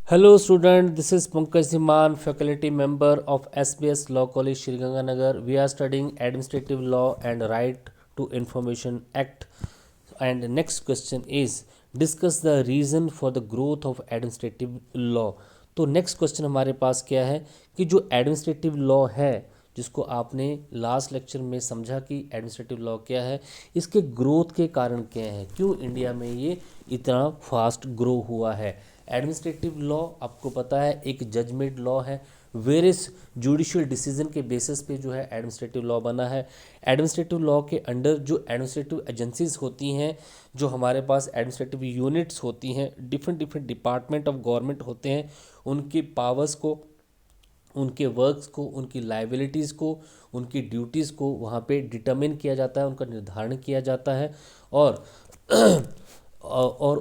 Hello student, this is Pankaj Dhiman, faculty member of SBS Law College Sriganganagar. We are studying Administrative Law and Right to Information Act. And the next question is discuss the reason for the growth of administrative law. तो next question हमारे पास क्या है कि जो administrative law है जिसको आपने last lecture में समझा कि एडमिनिस्ट्रेटिव लॉ क्या है, इसके ग्रोथ के कारण क्या है, क्यों इंडिया में ये इतना फास्ट ग्रो हुआ है। एडमिनिस्ट्रेटिव लॉ आपको पता है एक जजमेंट लॉ है, वेरियस जुडिशियल डिसीजन के बेसिस पे जो है एडमिनिस्ट्रेटिव लॉ बना है। एडमिनिस्ट्रेटिव लॉ के अंडर जो एडमिनिस्ट्रेटिव एजेंसीज होती हैं, जो हमारे पास एडमिनिस्ट्रेटिव यूनिट्स होती हैं, different different department of government होते हैं, उनके पावर्स को, उनके वर्क्स को, उनकी लाइबिलिटीज़ को, उनकी ड्यूटीज़ को वहाँ पे डिटरमिन किया जाता है, उनका निर्धारण किया जाता है। और और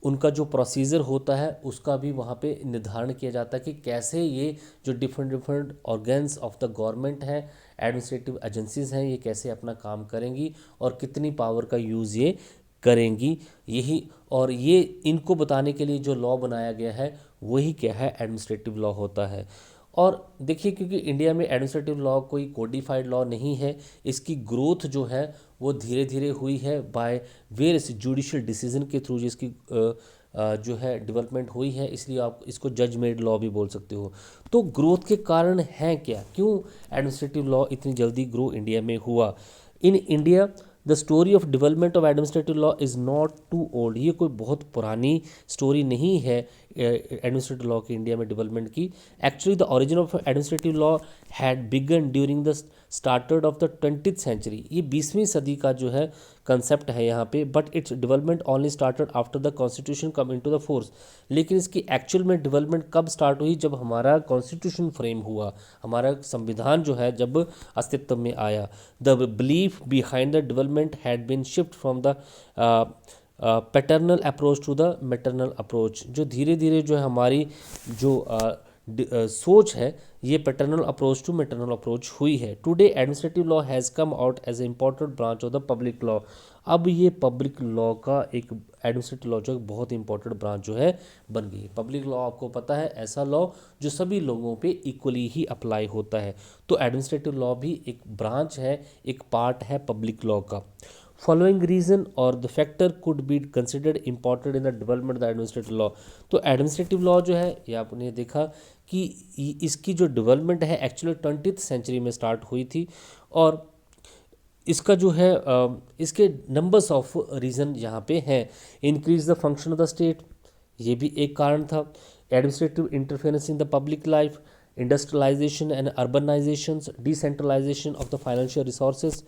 उनका जो प्रोसीजर होता है उसका भी वहाँ पे निर्धारण किया जाता है कि कैसे ये जो different different organs of the government है, एडमिनिस्ट्रेटिव एजेंसीज हैं, ये कैसे अपना काम करेंगी और कितनी पावर का यूज़ ये करेंगी। यही और ये इनको बताने के लिए जो लॉ बनाया गया है वही क्या है, एडमिनिस्ट्रेटिव लॉ होता है। और देखिए क्योंकि इंडिया में एडमिनिस्ट्रेटिव लॉ कोई कोडिफाइड लॉ नहीं है, इसकी ग्रोथ जो है वो धीरे धीरे हुई है बाय वेरियस जुडिशियल डिसीजन के थ्रू, जिसकी जो है डेवलपमेंट हुई है, इसलिए आप इसको जज मेड लॉ भी बोल सकते हो। तो ग्रोथ के कारण हैं क्या, क्यों एडमिनिस्ट्रेटिव लॉ इतनी जल्दी ग्रो इंडिया में हुआ। In India the story of development of administrative law is not too old. ये कोई बहुत पुरानी स्टोरी नहीं है एडमिनिस्ट्रेटिव लॉ की इंडिया में डेवलपमेंट की। Actually the origin of administrative law had begun during the started of the 20th century. ये 20वीं सदी का जो है कंसेप्ट है यहाँ पे, but its development only started after the constitution come into the force. लेकिन इसकी एक्चुअल में डेवलपमेंट कब स्टार्ट हुई, जब हमारा कॉन्स्टिट्यूशन फ्रेम हुआ, हमारा संविधान जो है जब अस्तित्व में आया। The belief behind the development had been shift from the paternal approach to the maternal approach. जो धीरे धीरे जो है हमारी जो सोच है, ये paternal approach to maternal approach हुई है। Today administrative law has come out as a important branch of the public law. अब ये पब्लिक लॉ का एक एडमिनिस्ट्रेटिव लॉ जो बहुत इंपॉर्टेंट ब्रांच जो है बन गई। पब्लिक लॉ आपको पता है ऐसा लॉ जो सभी लोगों पे इक्वली ही अप्लाई होता है। तो एडमिनिस्ट्रेटिव लॉ भी एक ब्रांच है, एक पार्ट है पब्लिक लॉ का। फॉलोइंग रीजन और the factor could be considered important in the development the administrative law. तो एडमिनिस्ट्रेटिव लॉ जो है ये आपने देखा कि इसकी जो डेवलपमेंट है एक्चुअली 20th सेंचुरी में स्टार्ट हुई थी। और इसका जो है इसके नंबर्स ऑफ रीज़न यहाँ पे हैं। Increase the function of the state, ये भी एक कारण था। Administrative interference in the public life, industrialization and urbanization, decentralization of the financial resources,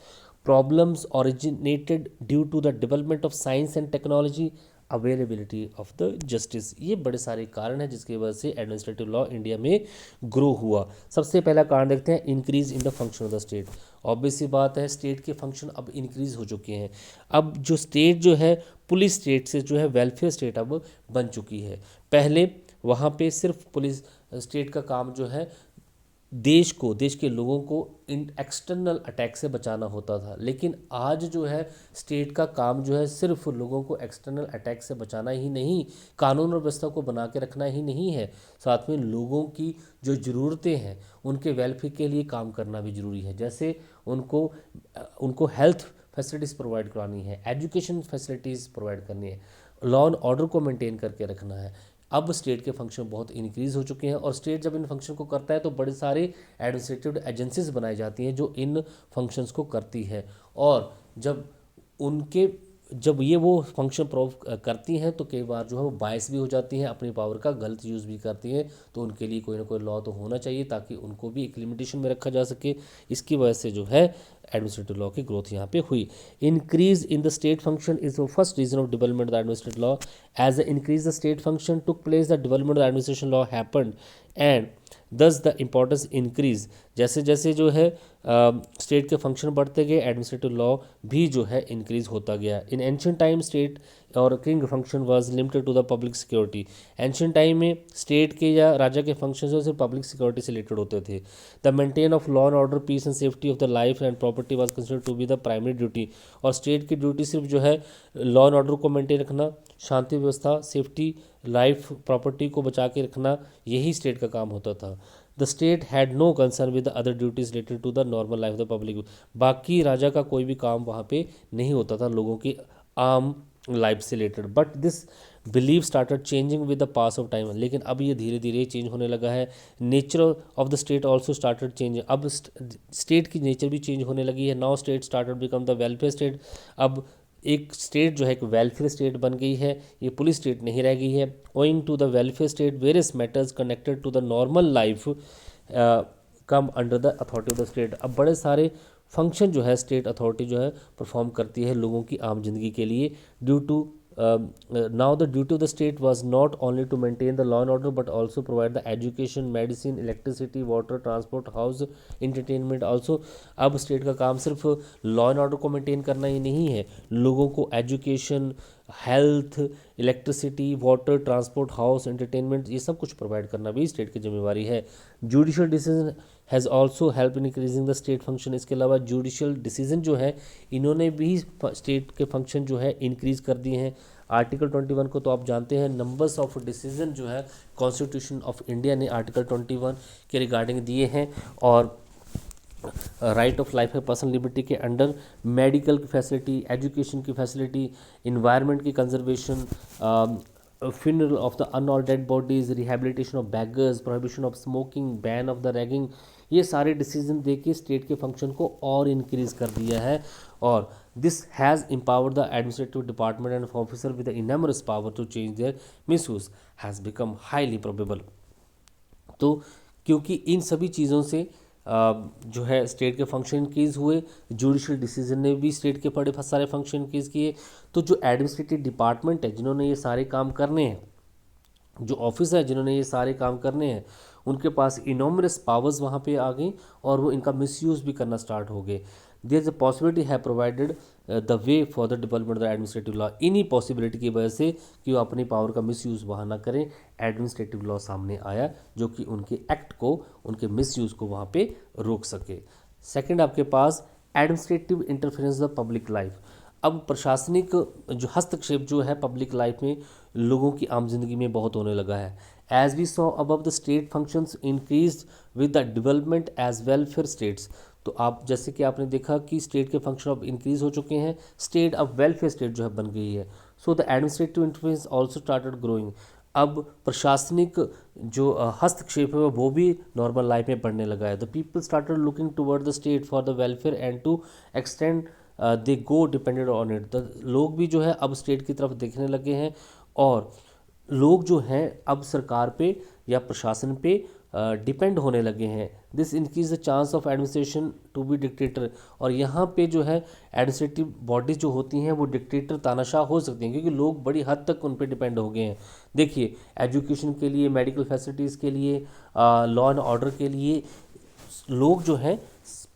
problems originated due to the development of science and technology, availability of the justice. ये बड़े सारे कारण हैं जिसकी वजह से एडमिनिस्ट्रेटिव लॉ इंडिया में grow हुआ। सबसे पहला कारण देखते हैं, increase in the function of the state. Obvious सी बात है, स्टेट के फंक्शन अब इंक्रीज हो चुके हैं। अब जो स्टेट जो है पुलिस स्टेट से जो है वेलफेयर स्टेट अब बन चुकी है। पहले वहाँ पे सिर्फ पुलिस स्टेट का काम जो है देश को, देश के लोगों को इन एक्सटर्नल अटैक से बचाना होता था, लेकिन आज जो है स्टेट का काम जो है सिर्फ लोगों को एक्सटर्नल अटैक से बचाना ही नहीं, कानून और व्यवस्था को बना के रखना ही नहीं है, साथ में लोगों की जो ज़रूरतें हैं उनके वेलफेयर के लिए काम करना भी ज़रूरी है। जैसे उनको उनको हेल्थ फैसिलिटीज़ प्रोवाइड करानी है, एजुकेशन फैसिलिटीज़ प्रोवाइड करनी है, लॉ एंड ऑर्डर को मेंटेन करके रखना है। अब स्टेट के फंक्शन बहुत इंक्रीज़ हो चुके हैं और स्टेट जब इन फंक्शन को करता है तो बड़े सारे एडमिनिस्ट्रेटिव एजेंसीज बनाई जाती हैं जो इन फंक्शंस को करती है। और जब ये वो फंक्शन प्रूव करती हैं तो कई बार जो है वो बायस भी हो जाती हैं, अपनी पावर का गलत यूज़ भी करती हैं। तो उनके लिए कोई ना कोई लॉ तो होना चाहिए ताकि उनको भी एक लिमिटेशन में रखा जा सके। इसकी वजह से जो है एडमिनिस्ट्रेटिव लॉ की ग्रोथ यहाँ पे हुई। Increase in the state function is the first reason of development the administrative law. As the increase the state function took place the development the administration law happened and thus the importance increase. जैसे जैसे जो है state के function बढ़ते गए, administrative law भी जो है इंक्रीज होता गया। इन एंशियंट टाइम स्टेट और king function was limited to the public security. Ancient time में स्टेट के या राजा के फंक्शन जो सिर्फ पब्लिक सिक्योरिटी से रिलेटेड होते थे। The maintain of law and order, peace and safety of the life and property was considered to be the primary duty. और स्टेट की ड्यूटी सिर्फ जो है लॉ एंड ऑर्डर को मेंटेन रखना, शांति व्यवस्था, सेफ्टी, लाइफ प्रॉपर्टी को बचा के रखना यही स्टेट का काम होता था। The state had no concern with the other duties related to the normal life of the public. बाकी राजा का कोई भी काम वहाँ पे नहीं होता था लोगों की आम लाइफ से related. But this believe started changing with the pass of time. लेकिन अब ये धीरे धीरे चेंज होने लगा है। Nature of the state also started change. अब स्टेट की नेचर भी चेंज होने लगी है। Now state started become the welfare state. अब एक स्टेट जो है एक वेलफेयर स्टेट बन गई है, ये पुलिस स्टेट नहीं रह गई है। Owing to the welfare state various matters connected to the normal life come under the authority of the state. अब बड़े सारे फंक्शन जो है स्टेट अथॉरिटी जो है परफॉर्म करती है लोगों की आम जिंदगी के लिए। Due to now the duty of the state was not only to maintain the law and order but also provide the education, medicine, electricity, water, transport, house, entertainment also। अब स्टेट का काम सिर्फ लॉ एंड ऑर्डर को maintain करना ही नहीं है, लोगों को education, health, electricity, water, transport, house, entertainment ये सब कुछ प्रोवाइड करना भी स्टेट की जिम्मेवारी है। Judicial decision has also help in increasing the state function. इसके अलावा जुडिशियल डिसीजन जो है इन्होंने भी स्टेट के फंक्शन जो है इंक्रीज कर दिए हैं। आर्टिकल 21 को तो आप जानते हैं, नंबर्स ऑफ डिसीजन जो है कॉन्स्टिट्यूशन ऑफ इंडिया ने आर्टिकल 21 के रिगार्डिंग दिए हैं। और राइट ऑफ लाइफ है पर्सनल लिबर्टी के अंडर मेडिकल की फैसिलिटी, एजुकेशन की फैसिलिटी, इन्वायरमेंट की conservation, funeral of the unborn dead bodies, rehabilitation of beggars, prohibition of smoking, ban of the ragging, ये सारे डिसीजन दे के स्टेट के फंक्शन को और इंक्रीज कर दिया है। और this has empowered the administrative department and officer with the enormous power to change their misuse has become highly probable. तो क्योंकि इन सभी चीज़ों से जो है स्टेट के फंक्शन इंक्रीज हुए, जुडिशियल डिसीजन ने भी स्टेट के बड़े सारे फंक्शन इंक्रीज किए। तो जो एडमिनिस्ट्रेटिव डिपार्टमेंट है जिन्होंने ये सारे काम करने हैं, जो ऑफिस है जिन्होंने ये सारे काम करने हैं, उनके पास इनॉमरस पावर्स वहाँ पे आ गई और वो इनका मिसयूज़ भी करना स्टार्ट हो गए। देयर इज अ पॉसिबिलिटी है provided the way for the development of the administrative law. इन्हीं पॉसिबिलिटी की वजह से कि वो अपनी पावर का मिसयूज़ वहाँ ना करें, एडमिनिस्ट्रेटिव लॉ सामने आया जो कि उनके एक्ट को, उनके मिसयूज़ को वहाँ पे रोक सके। सेकंड आपके पास administrative interference the public life. अब प्रशासनिक जो हस्तक्षेप जो है पब्लिक लाइफ में लोगों की आम जिंदगी में बहुत होने लगा है। As we saw above the state functions increase with the development as welfare states. तो आप जैसे कि आपने देखा कि स्टेट के फंक्शन अब इंक्रीज हो चुके हैं, स्टेट अब वेलफेयर स्टेट जो है बन गई है। So the administrative interference also started growing. अब प्रशासनिक जो हस्तक्षेप है वो भी नॉर्मल लाइफ में बढ़ने लगा है। The people started looking toward the state for the welfare and to extend they go depended on it. The लोग भी जो है अब स्टेट की तरफ देखने लगे हैं और लोग जो हैं अब सरकार पे या प्रशासन पे डिपेंड होने लगे हैं। This increase the chance of administration to be dictator. और यहाँ पे जो है एडमिनिस्ट्रेटिव बॉडीज जो होती हैं वो डिक्टेटर तानाशाह हो सकती हैं क्योंकि लोग बड़ी हद तक उन पर डिपेंड हो गए हैं। देखिए एजुकेशन के लिए, मेडिकल फैसिलिटीज़ के लिए, लॉ एंड ऑर्डर के लिए लोग जो हैं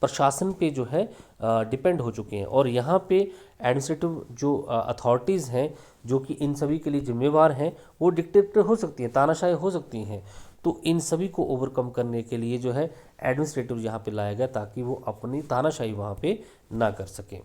प्रशासन पे जो है डिपेंड हो चुके हैं। और यहाँ पे एडमिनिस्ट्रेटिव जो अथॉरिटीज़ हैं जो कि इन सभी के लिए जिम्मेवार हैं वो डिक्टेटर हो सकती हैं, तानाशाही हो सकती हैं। तो इन सभी को ओवरकम करने के लिए जो है एडमिनिस्ट्रेटिव यहाँ पे लाया गया ताकि वो अपनी तानाशाही वहाँ पे ना कर सकें।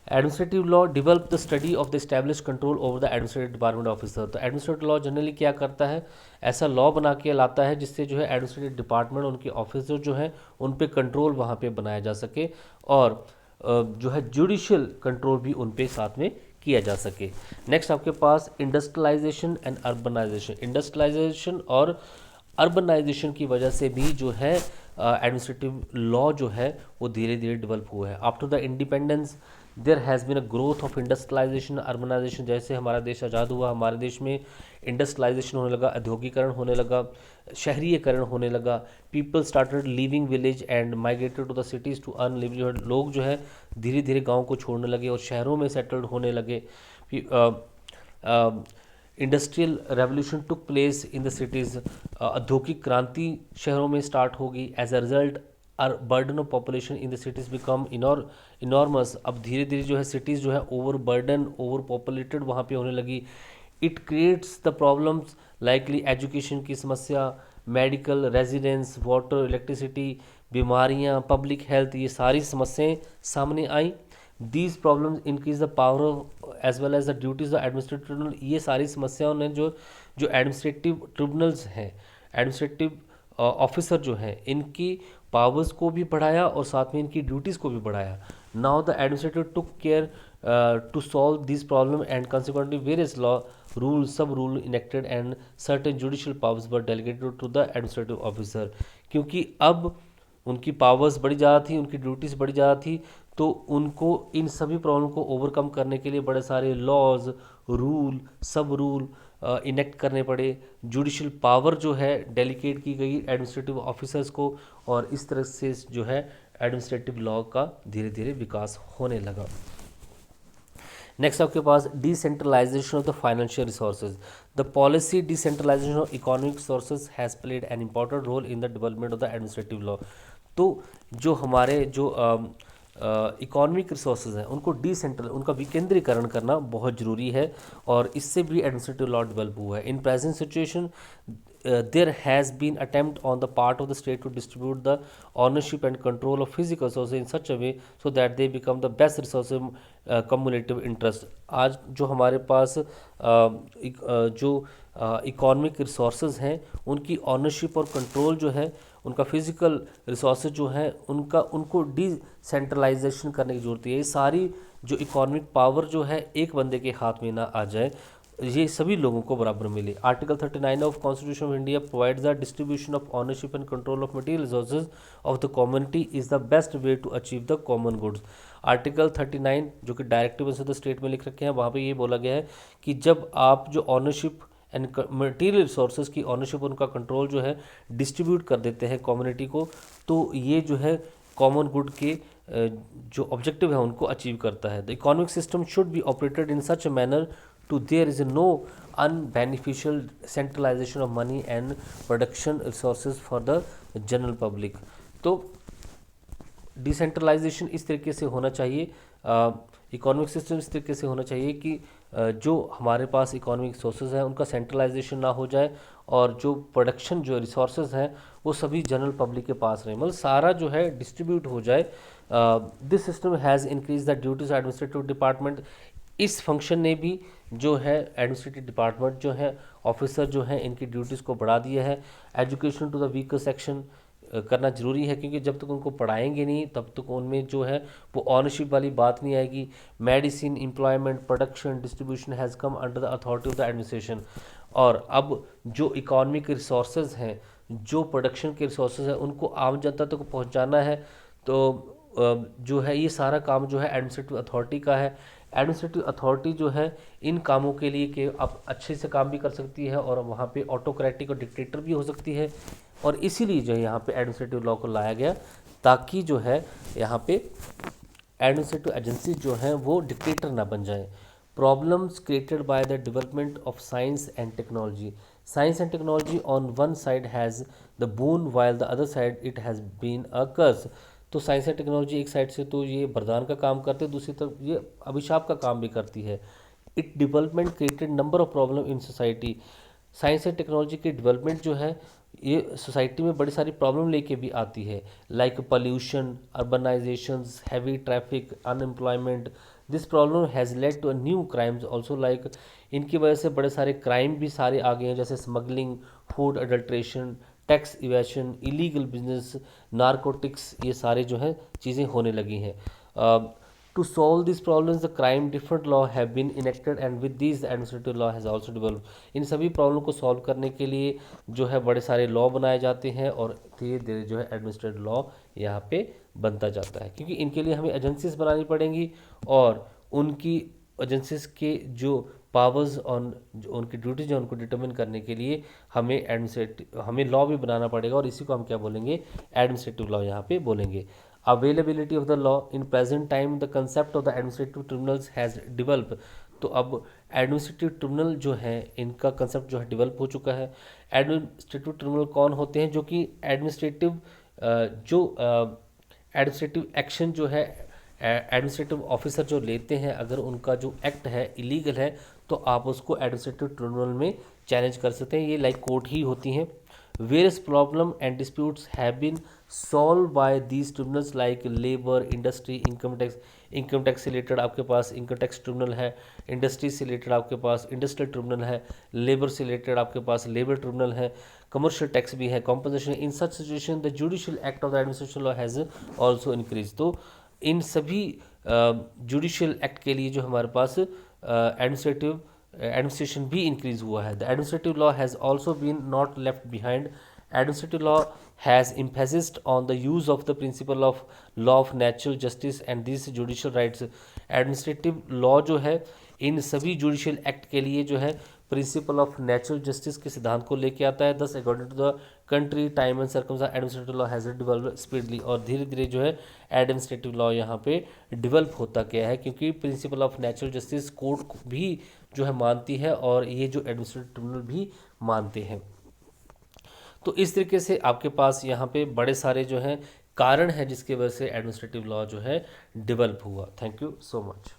Administrative law develop the study of the establish control over the administrative department officer. तो एडमिनिस्ट्रेटिव लॉ जनरली क्या करता है, ऐसा लॉ बना के लाता है जिससे जो है एडमिनिस्ट्रेटिव डिपार्टमेंट, उनके ऑफिसर जो हैं उन पे कंट्रोल वहाँ पे बनाया जा सके और जो है जुडिशियल कंट्रोल भी उन पे साथ में किया जा सके। नेक्स्ट आपके पास इंडस्ट्रियलाइजेशन एंड अर्बनाइजेशन। इंडस्ट्रियलाइजेशन और अर्बनाइजेशन की वजह से भी जो है एडमिनिस्ट्रेटिव लॉ जो है वो धीरे धीरे डेवलप हुआ है। After the independence there has been a growth of industrialization urbanization. जैसे हमारा देश आज़ाद हुआ, हमारे देश में इंडस्ट्रियलाइजेशन होने लगा, औद्योगिकरण होने लगा, शहरीकरण होने लगा। People started living village and migrated to the cities to earn livelihood. लोग जो है धीरे धीरे गाँव को छोड़ने लगे और शहरों में सेटल्ड होने लगे। Industrial revolution took place in the cities. औद्योगिक क्रांति शहरों में स्टार्ट होगी। As a result burden of population in the cities become enormous. अब धीरे धीरे जो है सिटीज़ जो है ओवर बर्डन, ओवर पॉपुलेटेड वहाँ पे होने लगी। It creates the problems likely education की समस्या, मेडिकल, रेजिडेंस, वाटर, इलेक्ट्रिसिटी, बीमारियाँ, पब्लिक हेल्थ, ये सारी समस्याएं सामने आई। These problems increase the power as well as the duties of administrative tribunal. ये सारी समस्याओं ने जो जो एडमिनिस्ट्रेटिव ट्रिब्यूनल्स हैं, एडमिनिस्ट्रेटिव ऑफिसर जो हैं, इनकी पावर्स को भी बढ़ाया और साथ में इनकी ड्यूटीज़ को भी बढ़ाया। Now the administrative took care to solve this problem and consequently various law rule sub rule enacted and certain judicial powers were delegated to the administrative officer. क्योंकि अब उनकी पावर्स बढ़ी ज़्यादा थी, उनकी ड्यूटीज़ बढ़ी ज़्यादा थी, तो उनको इन सभी प्रॉब्लम को ओवरकम करने के लिए बड़े सारे laws, rule, sub rule enact करने पड़े। जुडिशियल पावर जो है डेलीगेट की गई एडमिनिस्ट्रेटिव ऑफिसर्स को, और इस तरह से जो है एडमिनिस्ट्रेटिव लॉ का धीरे धीरे विकास होने लगा। नेक्स्ट आपके पास decentralisation of the financial resources. The policy decentralisation of economic resources has played an important role in the development of the administrative law. तो जो हमारे जो इकोनॉमिक रिसोर्सेज हैं उनको उनका विकेंद्रीकरण करना बहुत ज़रूरी है, और इससे भी एडमिनिस्ट्रेटिव लॉ डेवलप हुआ है। In present situation there has been attempt on the part of the state to distribute the ownership and control of physical resources in such a way so that they become the best resource of cumulative interest। आज जो हमारे पास जो economic resources हैं उनकी ownership और control जो है, उनका फिजिकल रिसोर्सेज जो है उनको डिसेंट्रलाइजेशन करने की ज़रूरत है। ये सारी जो इकोनॉमिक पावर जो है एक बंदे के हाथ में ना आ जाए, ये सभी लोगों को बराबर मिले। Article 39 of constitution of India provides the distribution of ownership and control of material resources of the community is the best way to achieve the common goods. Article 39 जो कि डायरेक्टिव ऑफ द स्टेट में लिख रखे हैं, वहाँ पे ये बोला गया है कि जब आप जो ऑनरशिप एंड मटेरियल रिसोर्सेज की ऑनरशिप, उनका कंट्रोल जो है डिस्ट्रीब्यूट कर देते हैं कम्युनिटी को, तो ये जो है कॉमन गुड के जो ऑब्जेक्टिव है उनको अचीव करता है। The economic system should be operated in such a manner to there is no unbeneficial centralization of money and production resources for the general public। तो डिसेंट्रलाइजेशन इस तरीके से होना चाहिए, इकोनॉमिक सिस्टम इस तरीके से होना चाहिए कि जो हमारे पास इकोनॉमिक सोर्सेज हैं उनका सेंट्रलाइजेशन ना हो जाए, और जो प्रोडक्शन जो रिसोर्सेज हैं वो सभी जनरल पब्लिक के पास रहें, मतलब सारा जो है डिस्ट्रीब्यूट हो जाए। This system has increase the duties administrative department. इस फंक्शन ने भी जो है एडमिनिस्ट्रेटिव डिपार्टमेंट जो है, ऑफिसर जो हैं, इनकी ड्यूटीज़ को बढ़ा दिया है। Education to the weaker section करना ज़रूरी है, क्योंकि जब तक उनको पढ़ाएंगे नहीं तब तक उनमें जो है वो ऑनरशिप वाली बात नहीं आएगी। Medicine, employment, production, distribution has come under the authority of the administration. और अब जो इकोनॉमिक रिसोर्सेज हैं, जो प्रोडक्शन के रिसोर्सेज हैं, उनको आम जनता तक पहुँचाना है, तो जो है ये सारा काम जो है एडमिनिस्ट्रेटिव अथॉरिटी का है। एडमिनिस्ट्रेटिव अथॉरिटी जो है इन कामों के लिए कि अब अच्छे से काम भी कर सकती है, और वहाँ पे ऑटोक्रेटिक और डिक्टेटर भी हो सकती है, और इसीलिए जो है यहाँ पे एडमिनिस्ट्रेटिव लॉ को लाया गया, ताकि जो है यहाँ पे एडमिनिस्ट्रेटिव एजेंसी जो हैं वो डिक्टेटर ना बन जाएं। Problems created by the development of science and technology. Science and technology on one side has the boon while the other side it has been a curse. तो साइंस एंड टेक्नोलॉजी एक side से तो ये वरदान का काम करते हैं, दूसरी तरफ ये अभिशाप का काम भी करती है। It development created number of problem in society. Science and technology की डेवलपमेंट जो है ये सोसाइटी में बड़ी सारी प्रॉब्लम लेके भी आती है, like pollution, urbanization, heavy traffic, unemployment. This problem has led to new crimes also, like इनकी वजह से बड़े सारे क्राइम भी सारे आ गए हैं, जैसे smuggling, food adulteration, tax evasion, illegal business, narcotics, ये सारे जो है चीज़ें होने लगी हैं। To solve this problems the crime different law have been enacted and with this administrative law has also developed. इन सभी प्रॉब्लम को सॉल्व करने के लिए जो है बड़े सारे लॉ बनाए जाते हैं, और धीरे धीरे जो है एडमिनिस्ट्रेटिव लॉ यहाँ पे बनता जाता है, क्योंकि इनके लिए हमें एजेंसीज बनानी पड़ेंगी, और उनकी एजेंसीज के जो पावर्स ऑन उनकी ड्यूटीज है उनको डिटरमिन करने के लिए हमें लॉ भी बनाना पड़ेगा, और इसी को हम क्या बोलेंगे, एडमिनिस्ट्रेटिव लॉ यहाँ पे बोलेंगे। Availability of the law in present time the concept of the administrative tribunals has develop. तो अब एडमिनिस्ट्रेटिव ट्रिब्यूनल जो है इनका कंसेप्ट जो है डेवलप हो चुका है। एडमिनिस्ट्रेटिव ट्रिब्यूनल कौन होते हैं, जो कि एडमिनिस्ट्रेटिव एक्शन जो है एडमिनिस्ट्रेटिव ऑफिसर जो लेते हैं, अगर उनका जो एक्ट है इलीगल है तो आप उसको एडमिनिस्ट्रेटिव ट्रिब्यूनल में चैलेंज कर सकते हैं। ये लाइक कोर्ट ही होती हैं। Various problem and disputes have been solve by these tribunals like labour, industry, income tax. Income tax से रिलेटेड आपके पास इनकम टैक्स ट्रिब्यूनल है, इंडस्ट्री से रिलेटेड आपके पास इंडस्ट्रियल ट्रिब्यूनल है, लेबर से रिलेटेड आपके पास लेबर ट्रिब्यूनल है, कमर्शियल टैक्स भी है, composition. In such situation the judicial act of the administration law has also increase. तो इन सभी जुडिशियल एक्ट के लिए जो हमारे पास एडमिनिस्ट्रेशन भी इंक्रीज हुआ है। The administrative law has also been not left behind. Administrative law has emphasized on the use of the principle of law of natural justice and these judicial rights। Administrative law जो है इन सभी judicial act के लिए जो है principle of natural justice के सिद्धांत को लेके आता है। Thus according to the country time and circumstance administrative law has develop speedily. और धीरे धीरे जो है एडमिनिस्ट्रेटिव लॉ यहाँ पे डेवलप होता गया है, क्योंकि principle of natural justice court भी जो है मानती है और ये जो एडमिनिस्ट्रेटिव ट्रिब्यूनल भी मानते हैं। तो इस तरीके से आपके पास यहाँ पे बड़े सारे जो हैं कारण हैं जिसकी वजह से एडमिनिस्ट्रेटिव लॉ जो है डेवलप हुआ। Thank you so much.